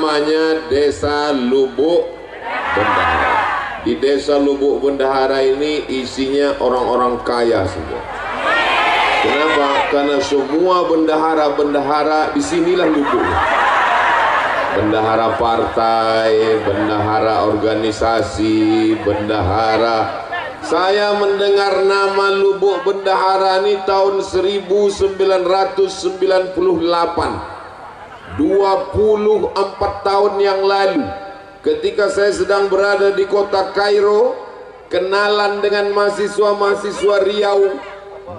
namanya Desa Lubuk Bendahara. Di Desa Lubuk Bendahara ini isinya orang-orang kaya semua. Kenapa? Karena semua bendahara-bendahara disinilah lubuknya. Bendahara partai, bendahara organisasi, bendahara. Saya mendengar nama Lubuk Bendahara ini tahun 1998, 24 tahun yang lalu, ketika saya sedang berada di kota Kairo, kenalan dengan mahasiswa-mahasiswa Riau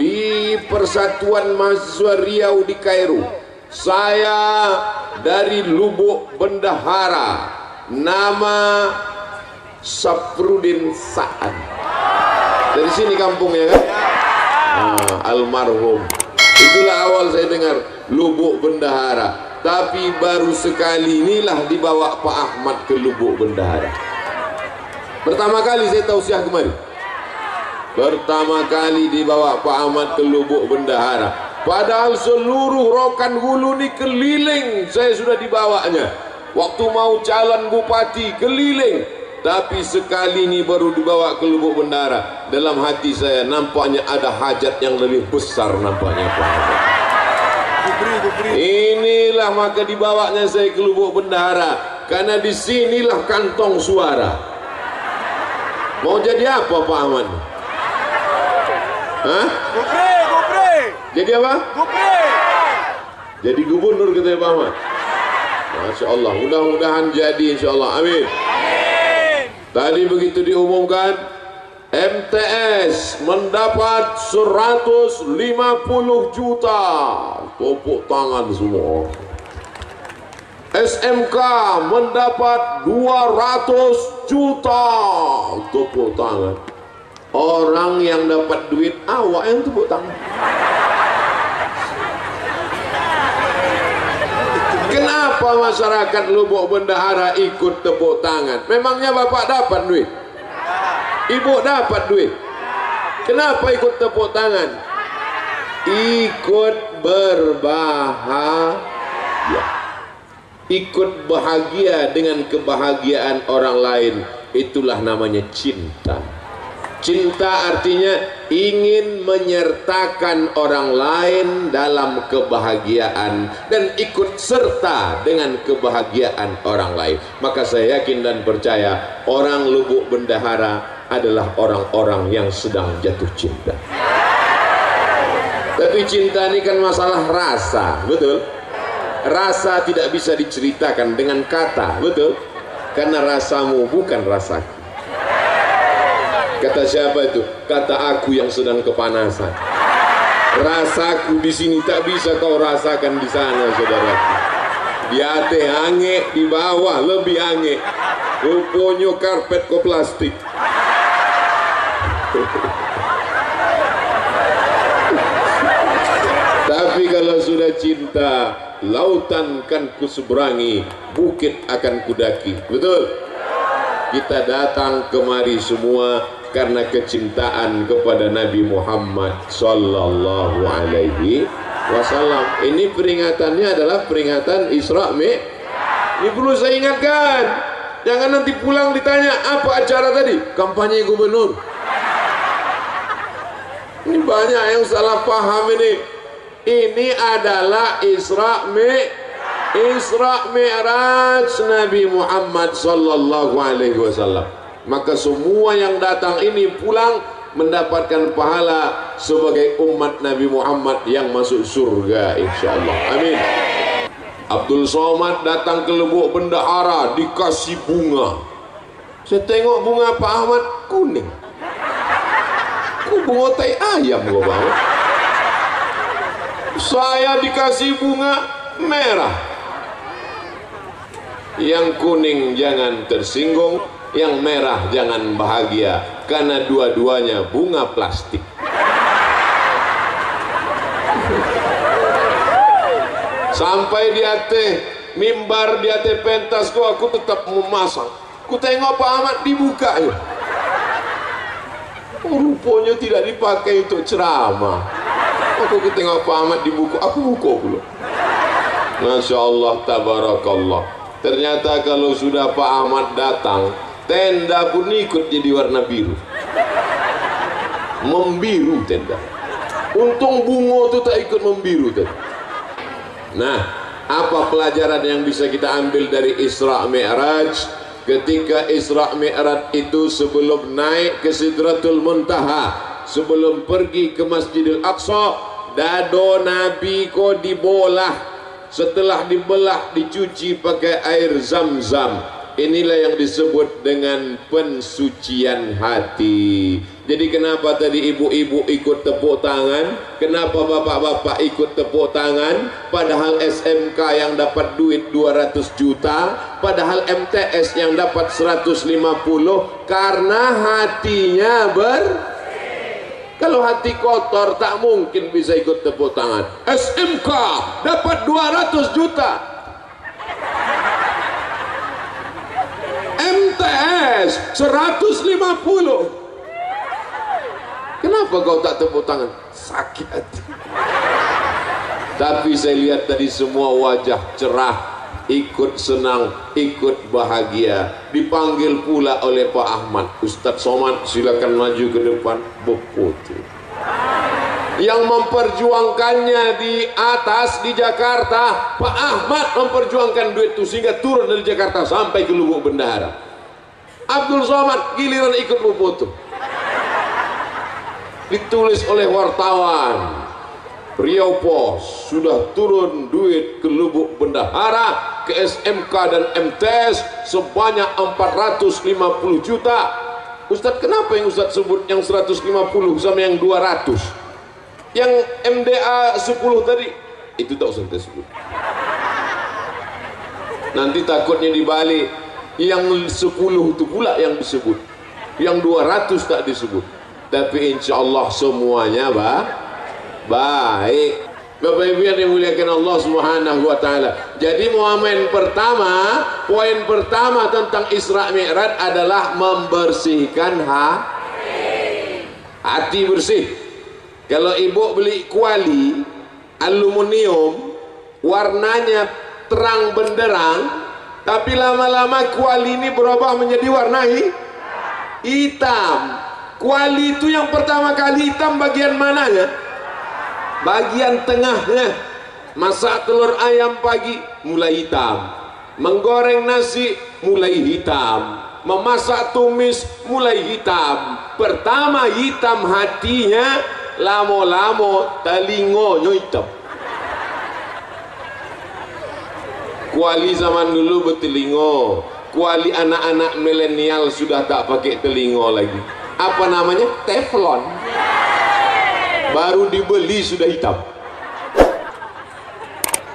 di Persatuan Mahasiswa Riau di Kairo. Saya dari Lubuk Bendahara, nama Safrudin Sa'ad. Dari sini kampungnya kan? Almarhum. Itulah awal saya dengar Lubuk Bendahara. Tapi baru sekali inilah dibawa Pak Ahmad ke Lubuk Bendahara. Pertama kali saya tausiah kemari. Pertama kali dibawa Pak Ahmad ke Lubuk Bendahara. Padahal seluruh Rokan Hulu ini keliling saya sudah dibawanya. Waktu mau calon bupati keliling. Tapi sekali ini baru dibawa ke Lubuk Bendahara. Dalam hati saya nampaknya ada hajat yang lebih besar nampaknya Pak Ahmad. Inilah maka dibawanya saya ke Lubuk Bendahara, karena disinilah kantong suara. Mau jadi apa Pak Ahmad? Hah? Gupre. Jadi apa? Gupre. Jadi gubernur katanya Pak Ahmad. Masya Allah, mudah-mudahan jadi insya Allah. Amin. Tadi begitu diumumkan, MTS mendapat 150 juta, tepuk tangan semua. SMK mendapat 200 juta, tepuk tangan. Orang yang dapat duit awak yang tepuk tangan. Kenapa masyarakat Lubuk Bendahara ikut tepuk tangan? Memangnya Bapak dapat duit? Ibu dapat duit? Kenapa ikut tepuk tangan? Ikut berbahagia. Ikut bahagia dengan kebahagiaan orang lain. Itulah namanya cinta. Cinta artinya ingin menyertakan orang lain dalam kebahagiaan dan ikut serta dengan kebahagiaan orang lain. Maka saya yakin dan percaya orang Lubuk Bendahara adalah orang-orang yang sedang jatuh cinta. Tapi cinta ini kan masalah rasa, betul? Rasa tidak bisa diceritakan dengan kata, betul? Karena rasamu bukan rasaku. Kata siapa itu? Kata aku yang sedang kepanasan. Rasaku di sini tak bisa kau rasakan di sana, saudara. Di atas ange, di bawah lebih ange. Rupanya karpet ko plastik. Tapi kalau sudah cinta, lautan kan kuseberangi, bukit akan kudaki. Betul? Kita datang kemari semua karena kecintaan kepada Nabi Muhammad sallallahu alaihi wasallam. Ini peringatannya adalah peringatan Isra Mi'raj. Ini perlu saya ingatkan. Jangan nanti pulang ditanya apa acara tadi? Kampanye gubernur. Ini banyak yang salah paham ini. Ini adalah Isra Mi'raj Nabi Muhammad sallallahu alaihi wasallam. Maka semua yang datang ini pulang mendapatkan pahala sebagai umat Nabi Muhammad yang masuk surga insyaallah. Amin. Abdul Somad datang ke Lubuk Bendahara dikasih bunga. Saya tengok bunga Pak Ahmad kuning. Kok bunga tai ayam gua bang? Saya dikasih bunga merah. Yang kuning jangan tersinggung, yang merah jangan bahagia, karena dua-duanya bunga plastik. Sampai di atas mimbar, di atas pentas aku tetap memasang. Ku tengok Pak Ahmad dibuka ya. Rupanya tidak dipakai untuk ceramah. Aku tengok Pak Ahmad dibuka, aku buka pula. Masya Allah, tabarakallah. Ternyata kalau sudah Pak Ahmad datang, tenda pun ikut jadi warna biru. Membiru tenda. Untung bungo itu tak ikut membiru tadi. Nah, apa pelajaran yang bisa kita ambil dari Isra Mi'raj? Ketika Isra Mi'raj itu sebelum naik ke Sidratul Muntaha, sebelum pergi ke Masjidil Aqsa, dado Nabi ko dibolah. Setelah dibelah, dicuci pakai air Zam-Zam. Inilah yang disebut dengan pensucian hati. Jadi kenapa tadi ibu-ibu ikut tepuk tangan? Kenapa bapak-bapak ikut tepuk tangan? Padahal SMK yang dapat duit 200 juta, padahal MTS yang dapat 150, karena hatinya kalau hati kotor tak mungkin bisa ikut tepuk tangan. SMK dapat 200 juta. MTS 150. Kenapa kau tak tepuk tangan? Sakit hati. Tapi saya lihat tadi semua wajah cerah, ikut senang, ikut bahagia. Dipanggil pula oleh Pak Ahmad, Ustadz Somad silakan maju ke depan, berfoto. Yang memperjuangkannya di atas di Jakarta, Pak Ahmad memperjuangkan duit itu sehingga turun dari Jakarta sampai ke Lubuk Bendahara. Abdul Somad giliran ikut berfoto. Ditulis oleh wartawan, Riau Pos sudah turun duit ke Lubuk Bendahara, ke SMK dan MTS sebanyak 450 juta. Ustadz, kenapa yang Ustadz sebut yang 150 sama yang 200? Yang MDA 10 tadi itu tak usah kita sebut. Nanti takutnya dibalik, yang 10 itu pula yang disebut, yang 200 tak disebut. Tapi insya Allah semuanya baik. Bapak Ibu yang dimuliakan Allah Subhanahu wa taala. Jadi poin pertama tentang Isra Mi'raj adalah membersihkan hati bersih. Kalau ibu beli kuali aluminium warnanya terang benderang, tapi lama-lama kuali ini berubah menjadi warna hitam. Kuali itu yang pertama kali hitam bagian mananya? Bagian tengahnya. Masak telur ayam pagi mulai hitam, menggoreng nasi mulai hitam, memasak tumis mulai hitam. Pertama hitam hatinya, lamo-lamo telingonya hitam. Kuali zaman dulu bertelingo, kuali anak-anak milenial sudah tak pakai telingo lagi. Apa namanya? Teflon. Baru dibeli sudah hitam.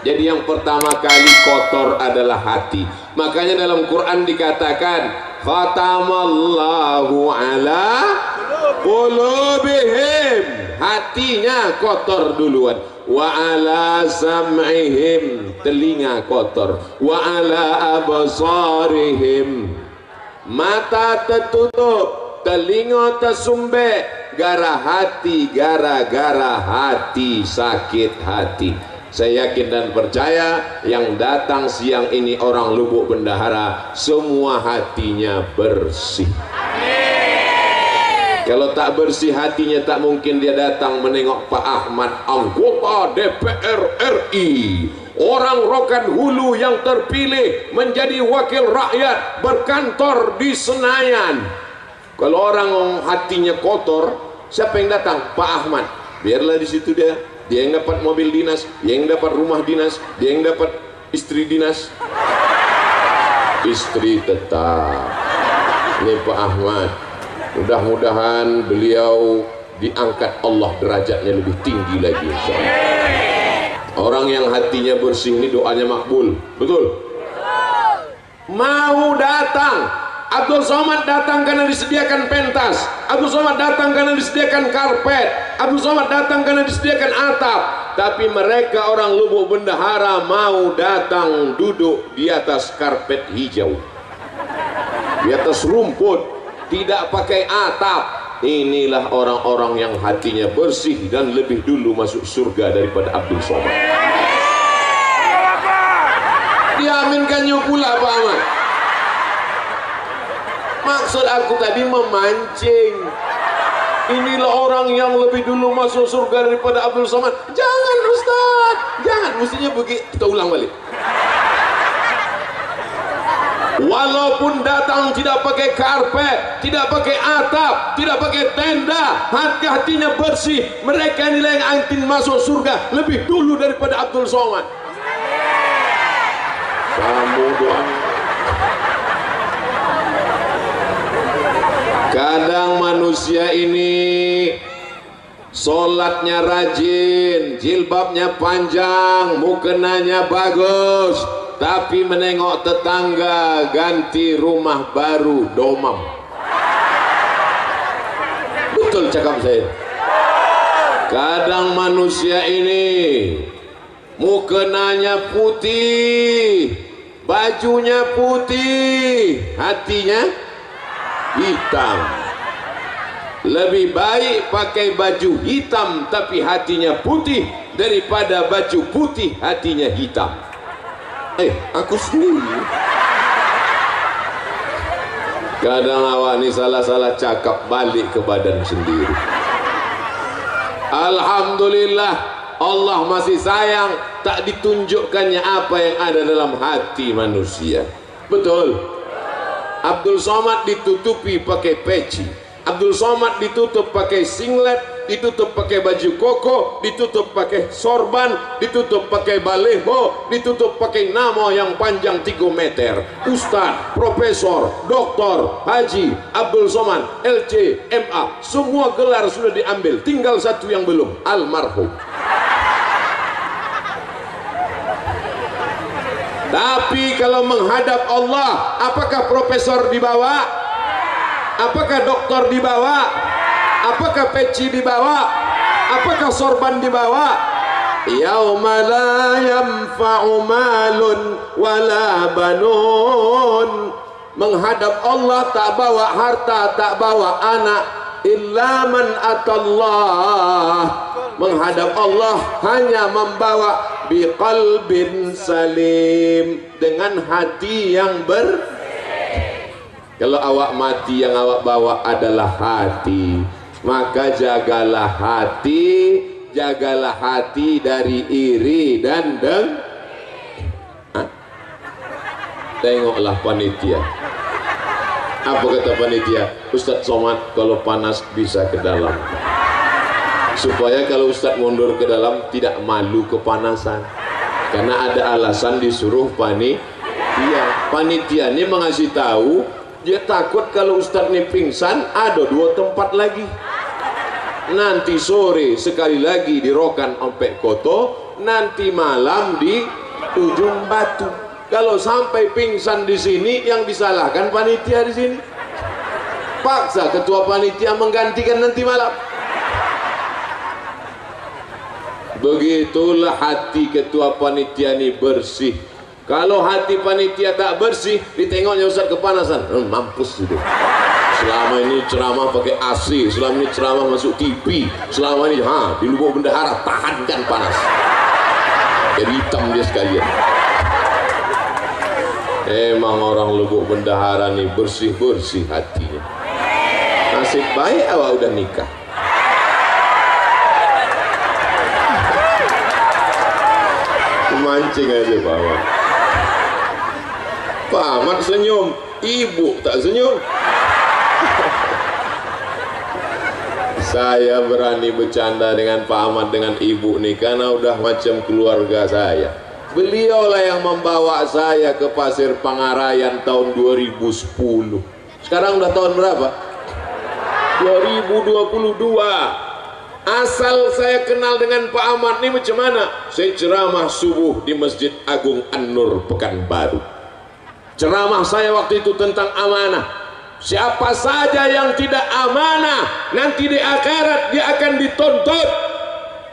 Jadi yang pertama kali kotor adalah hati. Makanya dalam Quran dikatakan khatamallahu ala qulubihim, hatinya kotor duluan. Wa ala sam'ihim, telinga kotor. Wa ala absarihim, mata tertutup, telinga tersumbat. Gara-gara hati, sakit hati. Saya yakin dan percaya yang datang siang ini orang Lubuk Bendahara semua hatinya bersih. Kalau tak bersih hatinya, tak mungkin dia datang menengok Pak Ahmad, anggota DPR RI, orang Rokan Hulu yang terpilih menjadi wakil rakyat, berkantor di Senayan. Kalau orang hatinya kotor, siapa yang datang? Pak Ahmad. Biarlah di situ dia yang dapat mobil dinas, dia yang dapat rumah dinas, dia yang dapat istri dinas. Istri tetap. Ini Pak Ahmad. Mudah-mudahan beliau diangkat Allah derajatnya lebih tinggi lagi, insyaallah. Orang yang hatinya bersih ini doanya makbul. Betul? Mau datang. Abdul Somad datang karena disediakan pentas, Abdul Somad datang karena disediakan karpet, Abdul Somad datang karena disediakan atap. Tapi mereka orang Lubuk Bendahara mau datang duduk di atas karpet hijau, di atas rumput, tidak pakai atap. Inilah orang-orang yang hatinya bersih dan lebih dulu masuk surga daripada Abdul Somad. Diaminkannya pula Pak Ahmad. Maksud aku tadi memancing. Inilah orang yang lebih dulu masuk surga daripada Abdul Somad. Jangan Ustaz, jangan. Mestinya begitu. Kita ulang balik. Walaupun datang tidak pakai karpet, tidak pakai atap, tidak pakai tenda, hati-hatinya bersih. Mereka inilah yang akan masuk surga lebih dulu daripada Abdul Somad. Kamu doang. Kadang manusia ini sholatnya rajin, jilbabnya panjang, mukenanya bagus, tapi menengok tetangga ganti rumah baru domam. Betul cakap saya. Kadang manusia ini mukenanya putih, bajunya putih, hatinya hitam. Lebih baik pakai baju hitam tapi hatinya putih daripada baju putih hatinya hitam. Aku sendiri. Kadang awak ni salah-salah cakap balik ke badan sendiri. Alhamdulillah Allah masih sayang, tak ditunjukkannya apa yang ada dalam hati manusia. Betul. Abdul Somad ditutupi pakai peci, Abdul Somad ditutup pakai singlet, ditutup pakai baju koko, ditutup pakai sorban, ditutup pakai baleho, ditutup pakai nama yang panjang 3 meter. Ustaz, Profesor, Doktor, Haji Abdul Somad, LC, MA, semua gelar sudah diambil, tinggal satu yang belum, almarhum. Tapi kalau menghadap Allah, apakah profesor dibawa? Apakah doktor dibawa? Apakah peci dibawa? Apakah sorban dibawa? Yauma la yanfa'u malun wala banun. Menghadap Allah tak bawa harta, tak bawa anak, illa man atallah. Menghadap Allah hanya membawa biqalbin salim, dengan hati yang Kalau awak mati yang awak bawa adalah hati, maka jagalah hati dari iri dan Tengoklah panitia. Apa kata panitia? Ustadz Somad kalau panas bisa ke dalam, supaya kalau Ustadz mundur ke dalam tidak malu kepanasan, karena ada alasan disuruh panitia. Panitia ini mengasih tahu dia takut kalau Ustadz ini pingsan, ada 2 tempat lagi. Nanti sore sekali lagi di Rokan Ompek Koto, nanti malam di Ujung Batu. Kalau sampai pingsan di sini, yang disalahkan panitia di sini. Paksa ketua panitia menggantikan nanti malam. Begitulah hati ketua panitia ini bersih. Kalau hati panitia tak bersih, ditengoknya Ustaz kepanasan, mampus itu. Selama ini ceramah pakai AC, selama ini ceramah masuk TV, selama ini di Lubuk Bendahara tahankan panas. Jadi hitam dia sekalian. Emang orang Lubuk Bendahara nih bersih-bersih hatinya. Nasib baik awak udah nikah. Mancing aja Pak Ahmad. Pak Ahmad senyum, ibu tak senyum. Saya berani bercanda dengan Pak Ahmad dengan ibu nih karena udah macam keluarga saya. Beliaulah yang membawa saya ke Pasir Pangarayan tahun 2010. Sekarang udah tahun berapa? 2022. Asal saya kenal dengan Pak Ahmad ini macam mana? Saya ceramah subuh di Masjid Agung An-Nur Pekanbaru. Ceramah saya waktu itu tentang amanah. Siapa saja yang tidak amanah, nanti di akhirat dia akan dituntut.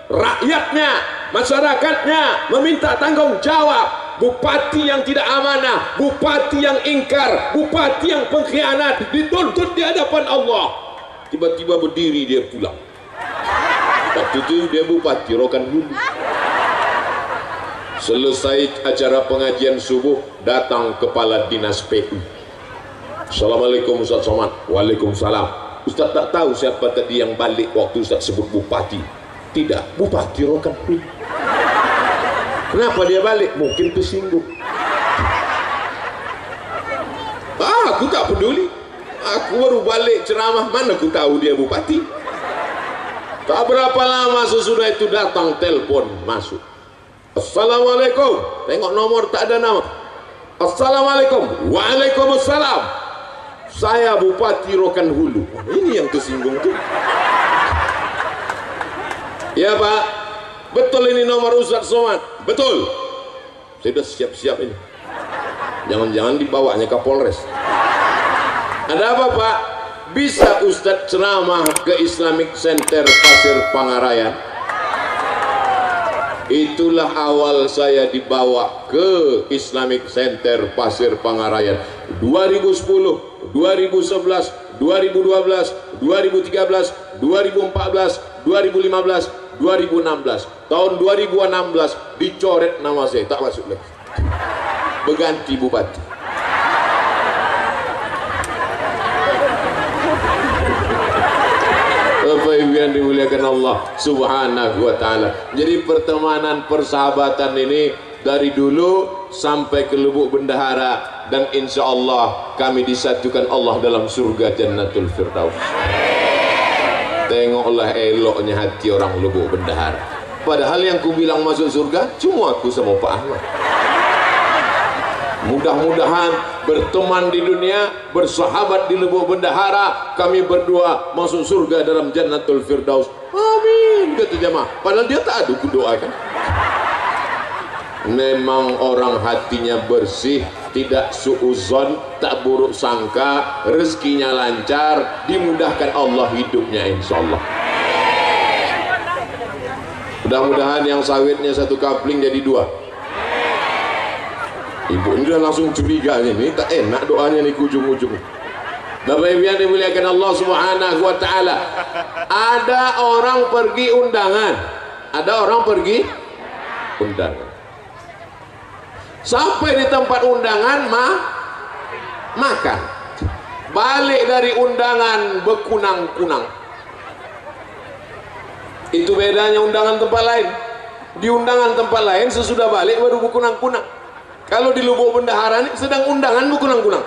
Rakyatnya, masyarakatnya meminta tanggung jawab. Bupati yang tidak amanah, bupati yang ingkar, bupati yang pengkhianat dituntut di hadapan Allah. Tiba-tiba berdiri dia pulang. Waktu itu dia bupati Rokan Hulu. Selesai acara pengajian subuh, datang kepala dinas PU. Assalamualaikum Ustaz Somad. Waalaikumsalam. Ustaz tak tahu siapa tadi yang balik waktu Ustaz sebut bupati. Tidak, Bupati Rokan Hulu. Kenapa dia balik? Mungkin tersinggung. Aku tak peduli. Aku baru balik ceramah, mana aku tahu dia bupati. Tak berapa lama sesudah itu datang telepon masuk. Assalamualaikum. Tengok nomor tak ada nama. Assalamualaikum. Waalaikumsalam. Saya Bupati Rokan Hulu. Ini yang tersinggung tuh. Ya Pak, betul ini nomor Ustaz Somad. Betul. Saya sudah siap-siap ini. Jangan-jangan dibawanya ke Polres. Ada apa Pak? Bisa Ustaz ceramah ke Islamic Center Pasir Pangarayan? Itulah awal saya dibawa ke Islamic Center Pasir Pangarayan 2010, 2011, 2012, 2013, 2014, 2015, 2016. Tahun 2016 dicoret nama saya, tak masuk lagi. Berganti bupati. Bapak Ibu yang dimuliakan Allah Subhanahu wa Ta'ala. Jadi pertemanan persahabatan ini dari dulu sampai ke Lubuk Bendahara, dan insya Allah kami disatukan Allah dalam surga Jannatul Firdaus. Tengoklah eloknya hati orang Lubuk Bendahara. Padahal yang ku bilang masuk surga cuma aku sama Pak Ahmad. Mudah-mudahan berteman di dunia, bersahabat di Lubuk Bendahara, kami berdua masuk surga dalam Jannatul Firdaus. Amin, kata jemaah. Padahal dia tak ada doa kan. Memang orang hatinya bersih, tidak suuzon, tak buruk sangka, rezekinya lancar, dimudahkan Allah hidupnya insya Allah. Mudah-mudahan yang sawitnya satu kapling jadi dua. Ibu ini udah langsung curiga ini tak enak doanya nih ujung-ujung. Bapak Ibu yang dimuliakan Allah Subhanahu wa Ta'ala, ada orang pergi undangan, undangan. Sampai di tempat undangan makan. Balik dari undangan bekunang-kunang. Itu bedanya undangan tempat lain. Di undangan tempat lain sesudah balik baru bekunang-kunang. Kalau di Lubuk Bendahara ini sedang undangan bekunang-kunang.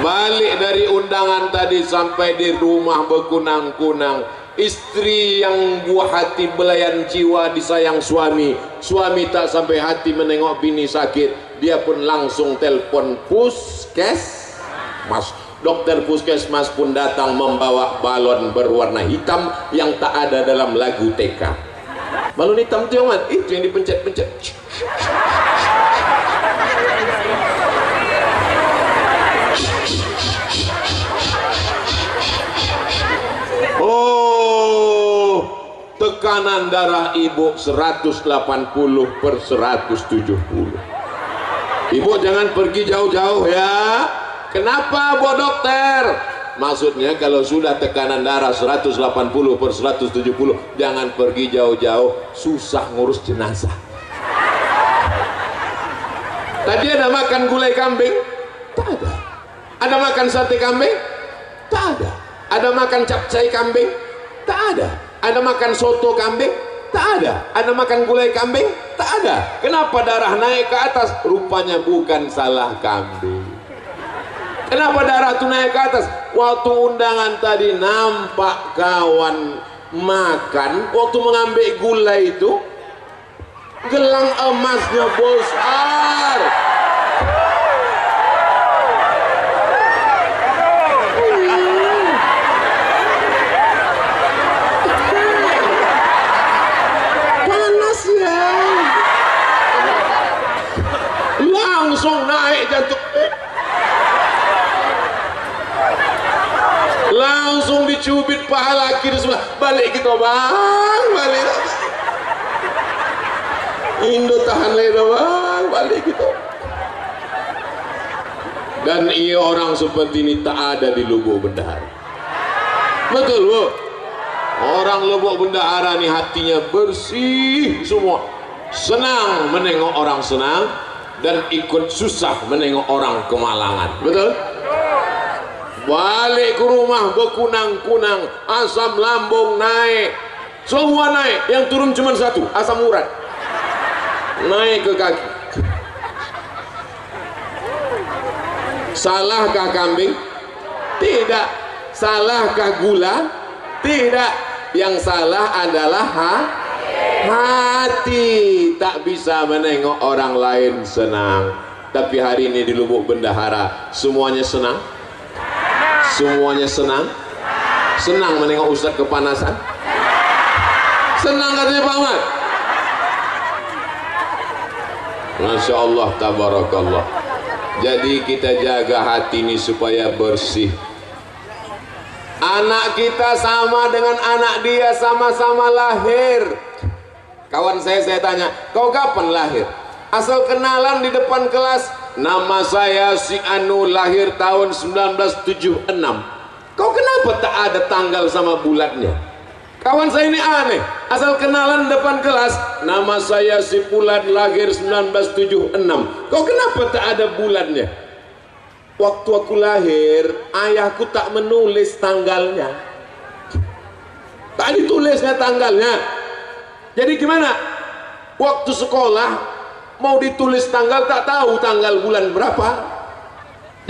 Balik dari undangan tadi sampai di rumah bekunang-kunang. Istri yang buah hati belayan jiwa disayang suami. Suami tak sampai hati menengok bini sakit, dia pun langsung telpon puskesmas. Dokter puskesmas pun datang membawa balon berwarna hitam yang tak ada dalam lagu TK. Balon hitam itu yang mana? Itu yang dipencet-pencet. Oh, tekanan darah ibu 180/170. Ibu jangan pergi jauh-jauh ya. Kenapa Bu Dokter? Maksudnya kalau sudah tekanan darah 180/170, jangan pergi jauh-jauh, susah ngurus jenazah. Tadi ada makan gulai kambing? Tak ada. Ada makan sate kambing? Tak ada. Ada makan capcay kambing? Tak ada. Ada makan soto kambing? Tak ada. Ada makan gulai kambing? Tak ada. Kenapa darah naik ke atas? Rupanya bukan salah kambing. Kenapa darah itu naik ke atas? Waktu undangan tadi nampak kawan makan, waktu mengambil gulai itu gelang emasnya besar. Panas ya. Langsung naik jantung. Langsung dicubit pahala kiri sebelah. Balik kita bang, balik. Indo tahan leda bang, balik kita. Dan iya orang seperti ini tak ada di Lubuk Bendahara. Betul Bu? Orang Lubuk Bendahara nih hatinya bersih semua, senang menengok orang senang dan ikut susah menengok orang kemalangan. Betul? Balik ke rumah berkunang-kunang, asam lambung naik, semua naik, yang turun cuma satu, asam urat naik ke kaki. Salahkah kambing? Tidak. Salahkah gula? Tidak. Yang salah adalah hati, tak bisa menengok orang lain senang. Tapi hari ini di Lubuk Bendahara semuanya senang, semuanya senang, senang menengok Ustadz kepanasan, senang katanya Pak Ahmad. Masya Allah, tabarakallah. Jadi kita jaga hati ini supaya bersih. Anak kita sama dengan anak dia, sama-sama lahir. Kawan saya tanya, kau kapan lahir? Asal kenalan di depan kelas, nama saya si Anu, lahir tahun 1976. Kau kenapa tak ada tanggal sama bulannya? Kawan saya ini aneh, asal kenalan di depan kelas, nama saya si Fulan, lahir 1976. Kau kenapa tak ada bulannya? Waktu aku lahir, ayahku tak menulis tanggalnya, tak ditulisnya tanggalnya. Jadi gimana? Waktu sekolah mau ditulis tanggal, tak tahu tanggal bulan berapa.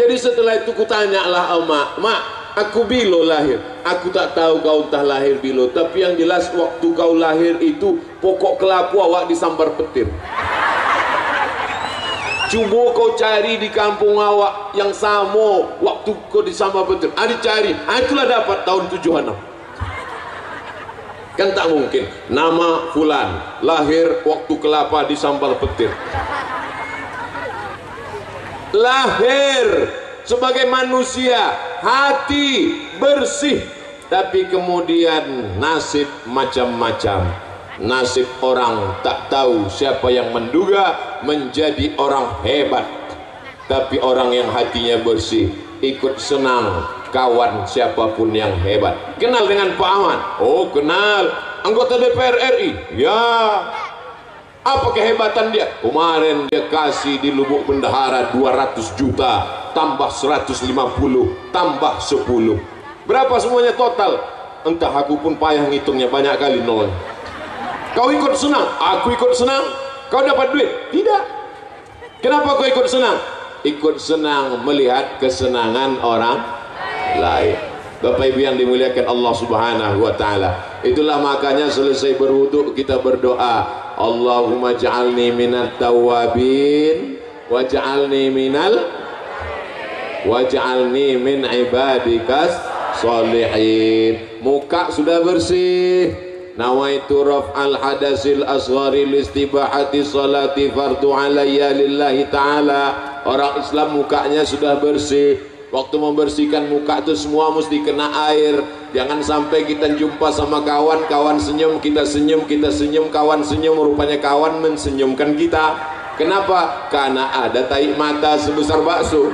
Jadi setelah itu kutanyalah emak, mak, aku bilo lahir. Aku tak tahu kau entah lahir bilo, tapi yang jelas waktu kau lahir itu pokok kelapu awak disambar petir. Coba kau cari di kampung awak yang sama waktu kau disambar petir. Dicari, itulah dapat tahun 76. Kan tak mungkin nama Fulan lahir waktu kelapa disambar petir. Lahir sebagai manusia, hati bersih, tapi kemudian nasib macam-macam. Nasib orang tak tahu, siapa yang menduga menjadi orang hebat. Tapi orang yang hatinya bersih ikut senang kawan siapapun yang hebat. Kenal dengan Pak Ahmad? Oh kenal. Anggota DPR RI? Ya. Apa kehebatan dia? Kemarin dia kasih di Lubuk Bendahara 200 juta, tambah 150, tambah 10. Berapa semuanya total? Entah, aku pun payah ngitungnya, banyak kali nol. Kau ikut senang, aku ikut senang. Kau dapat duit? Tidak. Kenapa kau ikut senang? Ikut senang melihat kesenangan orang lain. Bapak Ibu yang dimuliakan Allah Subhanahu wa taala. Itulah makanya selesai berwudu kita berdoa, Allahumma ja'alni minat tawabin waj'alni min ibadikas sholihin. Muka sudah bersih. Nawaitu raf'al hadasil asghari listibahati salati fardu alayya lillahi ta'ala. Orang Islam mukanya sudah bersih. Waktu membersihkan muka itu semua mesti kena air. Jangan sampai kita jumpa sama kawan, kawan senyum, kita senyum, kita senyum, kawan senyum, rupanya kawan mensenyumkan kita. Kenapa? Karena ada tahi mata sebesar bakso.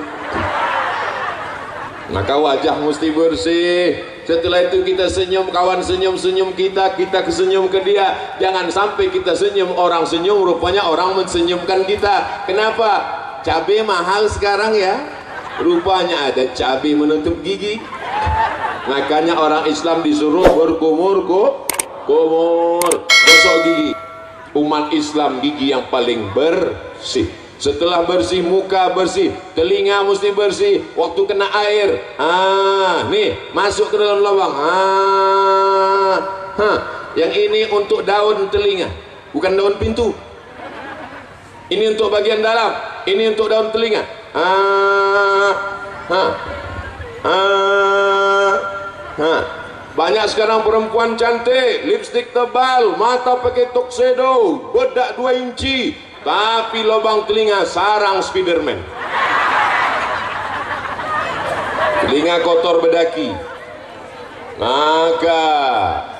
Maka wajah mesti bersih. Setelah itu kita senyum, kawan senyum kita, kita kesenyum ke dia. Jangan sampai kita senyum, orang senyum, rupanya orang mensenyumkan kita. Kenapa? Cabai mahal sekarang ya. Rupanya ada cabai menutup gigi. Makanya orang Islam disuruh berkumur, gosok gigi. Umat Islam gigi yang paling bersih. Setelah bersih, muka bersih, telinga mesti bersih. Waktu kena air, nih masuk ke dalam lubang. Yang ini untuk daun telinga, bukan daun pintu. Ini untuk bagian dalam, ini untuk daun telinga. Banyak sekarang perempuan cantik, lipstik tebal, mata pakai tuxedo, bedak 2 inci. Tapi lubang telinga sarang Spiderman. Telinga kotor bedaki. Maka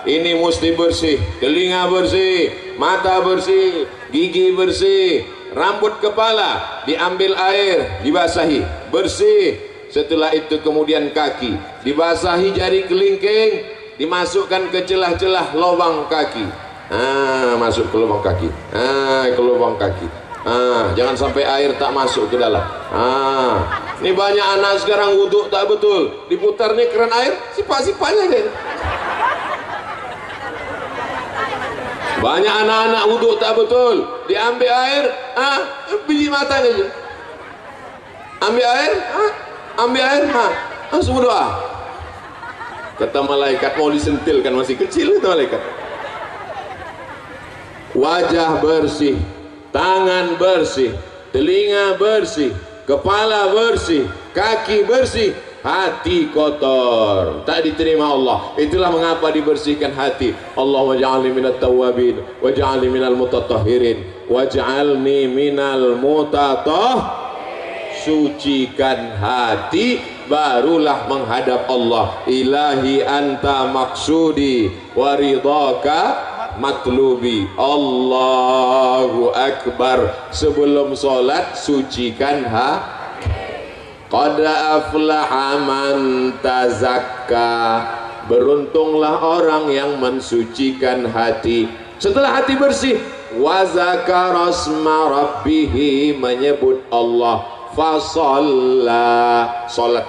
ini mesti bersih. Telinga bersih, mata bersih, gigi bersih, rambut kepala diambil air, dibasahi, bersih. Setelah itu kemudian kaki dibasahi, jari kelingking, dimasukkan ke celah-celah lubang kaki. Masuk ke lubang kaki. Ke lubang kaki. Jangan sampai air tak masuk ke dalam. Ini banyak anak sekarang wudhu tak betul, diputar nih keran air, sipak-sipaknya deh. Banyak anak-anak wudhu tak betul, diambil air, biji matanya aja. Ambil air, langsung berdoa. Kata malaikat, mau disentilkan, masih kecil itu malaikat. Wajah bersih, tangan bersih, telinga bersih, kepala bersih, kaki bersih, hati kotor, tak diterima Allah. Itulah mengapa dibersihkan hati. Allahumma ja'alni minat tawabin, wa ja'alni minal mutatahhirin, wa ja'alni minal mutatahhirin. Sucikan hati, barulah menghadap Allah. Ilahi anta maksudi wa ridhaka matlubi. Allahu Akbar. Sebelum sholat sucikan hati. Qad aflaha man tazakka. Beruntunglah orang yang mensucikan hati. Setelah hati bersih, wa zakara asma rabbih, menyebut Allah, fasalla, salat.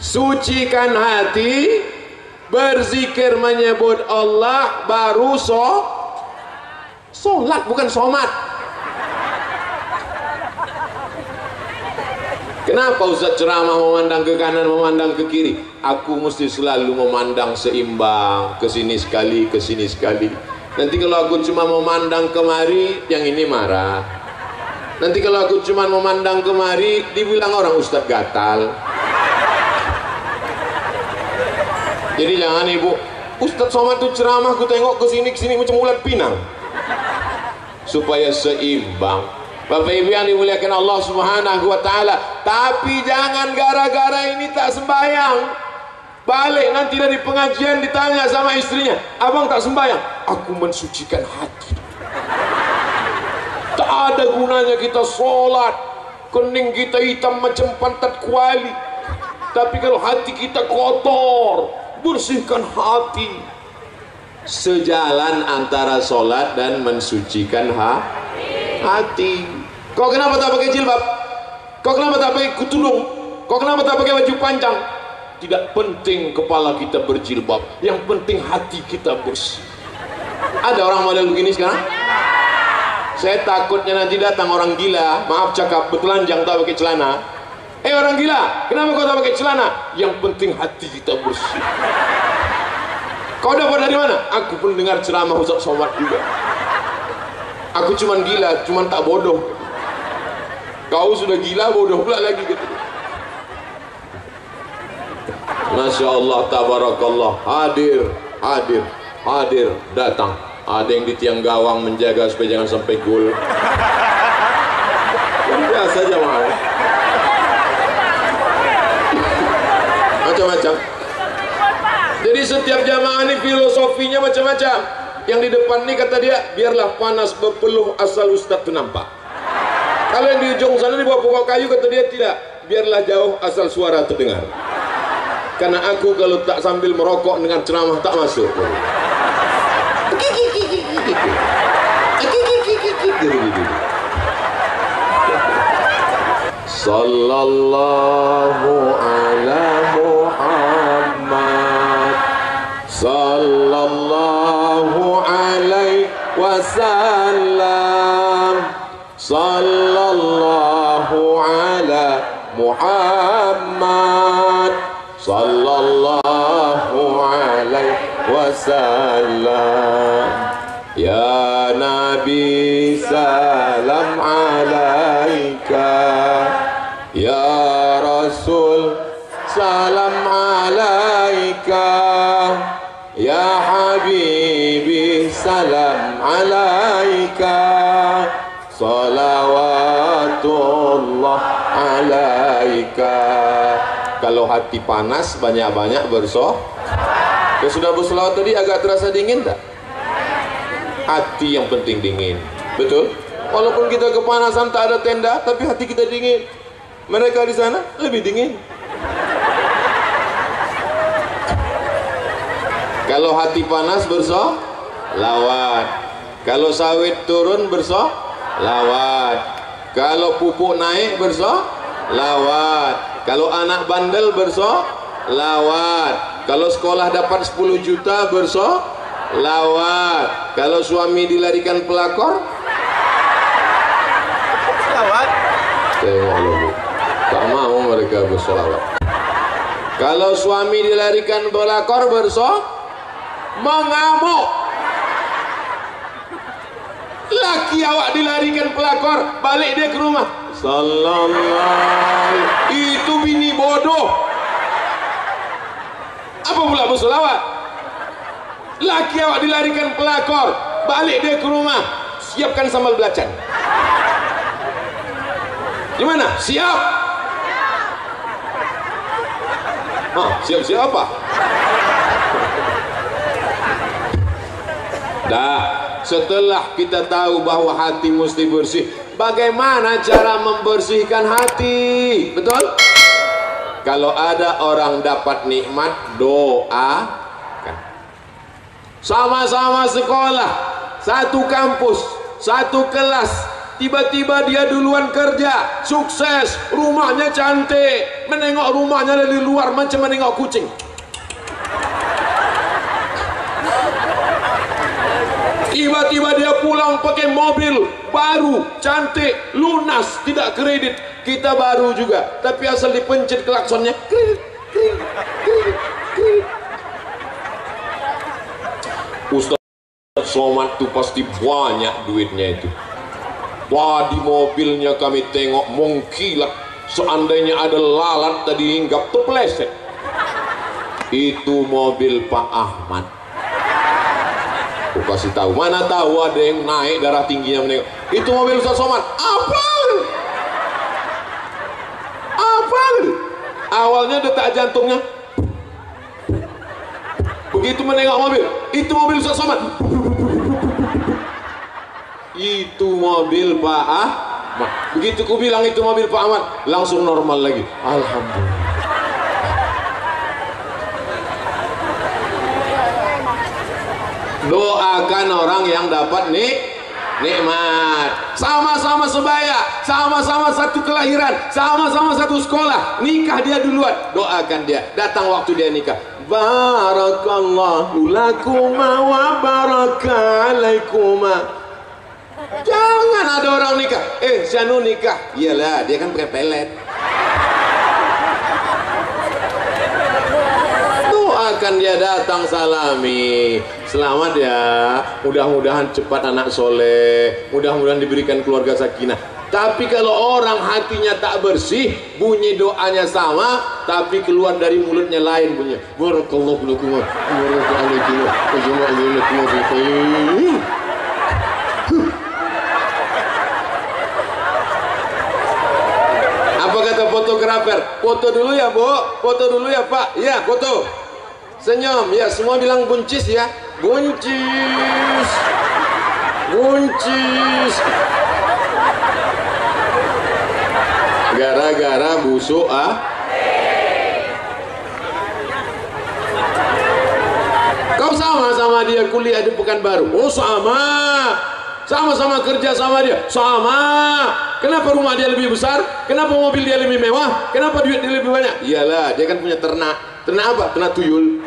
Sucikan hati, berzikir menyebut Allah, baru solat, bukan somat. Kenapa Ustaz ceramah memandang ke kanan, memandang ke kiri? Aku mesti selalu memandang seimbang, ke sini sekali, ke sini sekali. Nanti kalau aku cuma memandang kemari, yang ini marah. Nanti kalau aku cuma memandang kemari, dibilang orang Ustaz gatal. Jadi jangan ibu, Ustaz Somad tuh ceramah, aku tengok ke sini macam ulat pinang. Supaya seimbang. Bapak Ibu yang dimuliakan Allah Subhanahu wa taala. Tapi jangan gara-gara ini tak sembahyang, balik nanti dari pengajian ditanya sama istrinya, abang tak sembahyang. Aku mensucikan hati. Tak ada gunanya kita sholat, kening kita hitam macam pantat kuali, tapi kalau hati kita kotor, bersihkan hati. Sejalan antara sholat dan mensucikan hati. Kau kenapa tak pakai jilbab? Kau kenapa tak pakai kutudung? Kau kenapa tak pakai baju panjang? Tidak penting kepala kita berjilbab, yang penting hati kita bersih. Ada orang model begini sekarang? Saya takutnya nanti datang orang gila, maaf cakap, bertelanjang tak pakai celana. Orang gila, kenapa kau tak pakai celana? Yang penting hati kita bersih. Kau dapat dari mana? Aku pun dengar ceramah Ustaz Somad juga. Aku cuman gila, cuman tak bodoh. Kau sudah gila, bodoh pula lagi gitu. Masya Allah, tabarakallah. Hadir, datang. Ada yang di tiang gawang menjaga supaya jangan sampai gol. Biasa jamaah. Macam-macam. Jadi setiap jamaah ini filosofinya macam-macam. Yang di depan ini kata dia, biarlah panas berpeluh asal Ustaz itu nampak. Kalau yang di ujung sana di bawah pokok kayu, kata dia tidak, biarlah jauh asal suara terdengar. Karena aku kalau tak sambil merokok dengan ceramah tak masuk. Sallallahu ala Muhammad, sallallahu alaihi wasallam, sallallahu ala Muhammad, sallallahu alaihi wasallam. Ya Nabi salam alaika, ya Rasul salam alaika, ya Habibi salam alaika, salawatullah alaika. Kalau hati panas, banyak-banyak bersoh. Ya sudah bersolawat tadi agak terasa dingin tak? Hati yang penting dingin, betul? Walaupun kita kepanasan tak ada tenda, tapi hati kita dingin. Mereka di sana lebih dingin. Kalau hati panas bersolawat. Kalau sawit turun bersolawat. Kalau pupuk naik bersolawat. Kalau anak bandel bersolawat. Kalau sekolah dapat 10 juta bersolawat. Kalau suami dilarikan pelakor selawat. Tengok lu, tak mau mereka bersolawat. Kalau suami dilarikan pelakor mengamuk. Laki awak dilarikan pelakor, balik dia ke rumah. Sallallahu, itu bini bodoh. Apa pula bersolawat? Laki awak dilarikan pelakor, balik dia ke rumah, siapkan sambal belacan. Gimana? Siap? Siap-siap apa? Dah, setelah kita tahu bahwa hati mesti bersih, bagaimana cara membersihkan hati? Betul? Kalau ada orang dapat nikmat, doakan. Sama-sama sekolah, satu kampus, satu kelas, tiba-tiba dia duluan kerja, sukses, rumahnya cantik, menengok rumahnya dari luar macam menengok kucing. Tiba-tiba dia pulang pakai mobil baru, cantik, lunas, tidak kredit. Kita baru juga, tapi asal dipencet klaksonnya, kredit, kredit, kredit, kredit. Ustaz Somad tuh pasti banyak duitnya itu. Wah, di mobilnya kami tengok mengkilat. Seandainya ada lalat tadi hinggap terpeleset. Itu mobil Pak Ahmad. Aku kasih tahu, mana tahu ada yang naik darah tingginya menengok. Itu mobil Ustaz Somad. Apa? Awalnya detak jantungnya. Begitu menengok mobil, itu mobil Ustaz Somad. Itu mobil Pak Ahmad. Begitu ku bilang itu mobil Pak Ahmad, langsung normal lagi. Alhamdulillah. Doakan orang yang dapat nikmat. Sama-sama sebaya, sama-sama satu kelahiran, sama-sama satu sekolah, nikah dia duluan, doakan dia. Datang waktu dia nikah, barakallahu lakuma wa baraka alaikuma. Jangan ada orang nikah, Syanu nikah, iyalah dia kan pakai pelet. Doakan dia, datang salami, selamat ya, mudah-mudahan cepat anak soleh, mudah-mudahan diberikan keluarga sakinah. Tapi kalau orang hatinya tak bersih, bunyi doanya sama, tapi keluar dari mulutnya lain bunyinya. Barakallahu lakum wa barakallahu. Apa kata fotografer? Foto dulu ya, Bu. Foto dulu ya, Pak. Ya, foto. Senyum. Ya, semua bilang buncis ya. Buncis. Buncis. Gara-gara busuk Kau sama dia kuliah di Pekanbaru. Oh, sama-sama kerja sama dia, sama. Kenapa rumah dia lebih besar? Kenapa mobil dia lebih mewah? Kenapa duit dia lebih banyak? Iyalah, dia kan punya ternak. Ternak apa? Ternak tuyul.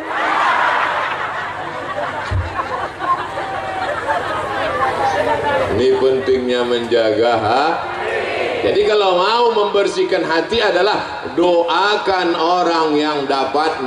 Ini pentingnya menjaga hati. Jadi kalau mau membersihkan hati adalah doakan orang yang dapat